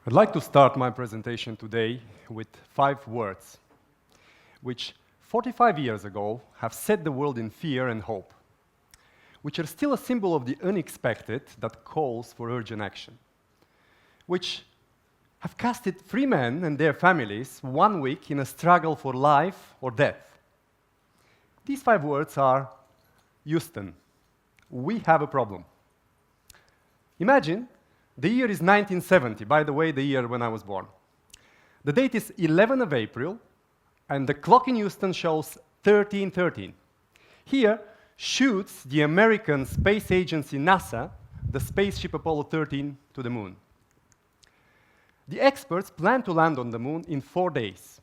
I'd like to start my presentation today with 5 words, which 45 years ago have set the world in fear and hope, which are still a symbol of the unexpected that calls for urgent action, which have casted 3 men and their families 1 week in a struggle for life or death. These 5 words are, Houston, we have a problem. Imagine the year is 1970, by the way, the year when I was born. The date is 11th of April, and the clock in Houston shows 1313. Here shoots the American space agency NASA the spaceship Apollo 13 to the moon. The experts plan to land on the moon in 4 days.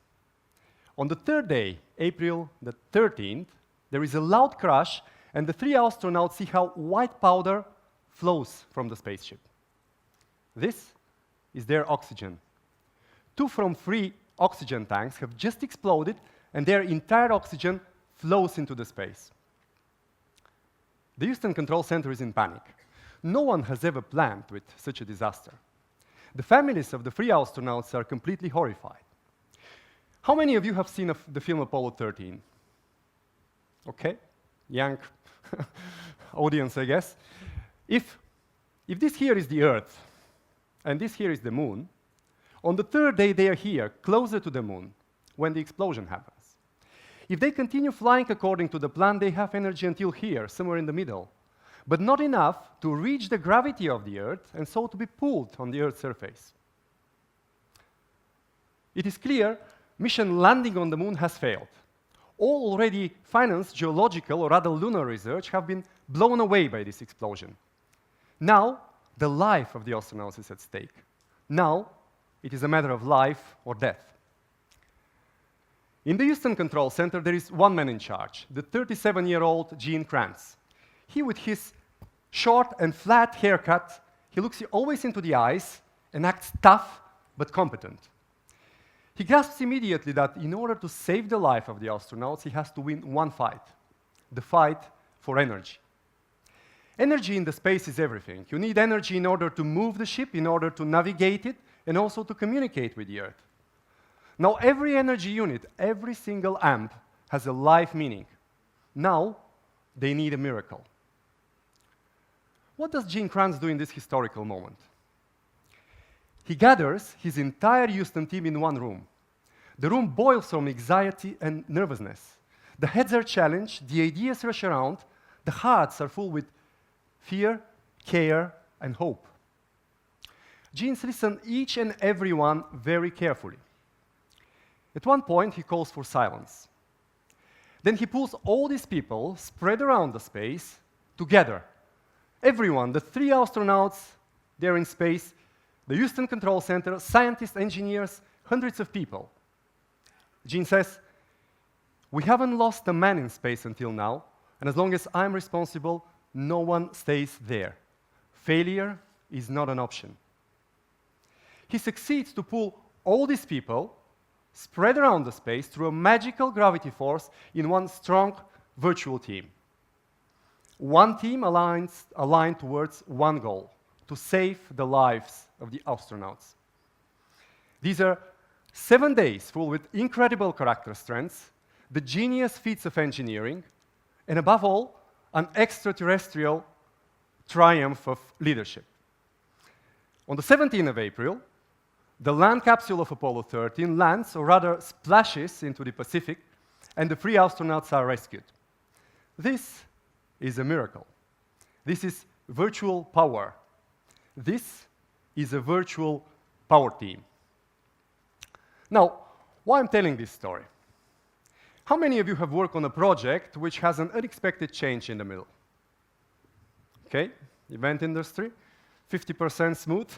On the 3rd day, April the 13th, there is a loud crash, and the 3 astronauts see how white powder flows from the spaceship. This is their oxygen. 2 from 3 oxygen tanks have just exploded, and their entire oxygen flows into the space. The Houston Control Center is in panic. No one has ever planned with such a disaster. The families of the 3 astronauts are completely horrified. How many of you have seen the film Apollo 13? Okay, young audience, I guess. If this here is the Earth, and this here is the moon, on the 3rd day they are here, closer to the moon, when the explosion happens. If they continue flying according to the plan, they have energy until here, somewhere in the middle, but not enough to reach the gravity of the Earth, and so to be pulled on the Earth's surface. It is clear mission landing on the moon has failed. All already financed geological, or rather lunar research, have been blown away by this explosion. Now, the life of the astronauts is at stake. Now, it is a matter of life or death. In the Houston Control Center, there is 1 man in charge, the 37-year-old Gene Kranz. He, with his short and flat haircut, he looks you always into the eyes and acts tough but competent. He grasps immediately that in order to save the life of the astronauts, he has to win 1 fight, the fight for energy. Energy in the space is everything. You need energy in order to move the ship, in order to navigate it, and also to communicate with the Earth. Now, every energy unit, every single amp, has a life meaning. Now, they need a miracle. What does Gene Kranz do in this historical moment? He gathers his entire Houston team in 1 room. The room boils from anxiety and nervousness. The heads are challenged, the ideas rush around, the hearts are full with fear, care, and hope. Genes listen each and every one very carefully. At one point, he calls for silence. Then he pulls all these people spread around the space together. Everyone, the 3 astronauts, they're in space, the Houston Control Center, scientists, engineers, hundreds of people. Gene says, "We haven't lost a man in space until now, and as long as I'm responsible, no one stays there. Failure is not an option." He succeeds to pull all these people spread around the space through a magical gravity force in 1 strong virtual team. 1 team aligned towards 1 goal, to save the lives of the astronauts. These are 7 days full with incredible character strengths, the genius feats of engineering, and above all, an extraterrestrial triumph of leadership. On the 17th of April, the land capsule of Apollo 13 lands, or rather splashes, into the Pacific, and the 3 astronauts are rescued. This is a miracle. This is virtual power. This is a virtual power team. Now, why I'm telling this story? How many of you have worked on a project which has an unexpected change in the middle? Okay, event industry, 50% smooth.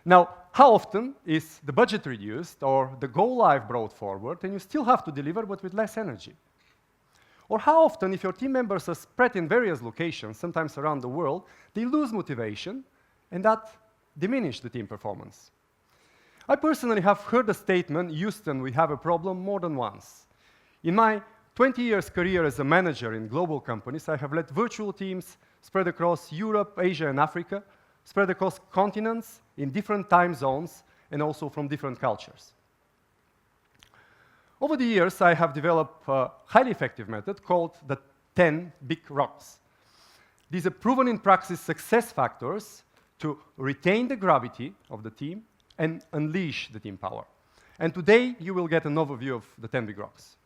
Now, how often is the budget reduced or the go-live brought forward and you still have to deliver but with less energy? Or how often, if your team members are spread in various locations, sometimes around the world, they lose motivation and that diminishes the team performance? I personally have heard the statement, "Houston, we have a problem," more than once. In my 20 years career as a manager in global companies, I have led virtual teams spread across Europe, Asia, and Africa, spread across continents, in different time zones, and also from different cultures. Over the years, I have developed a highly effective method called the 10 big rocks. These are proven in practice success factors to retain the gravity of the team and unleash the team power. And today, you will get an overview of the 10 big rocks.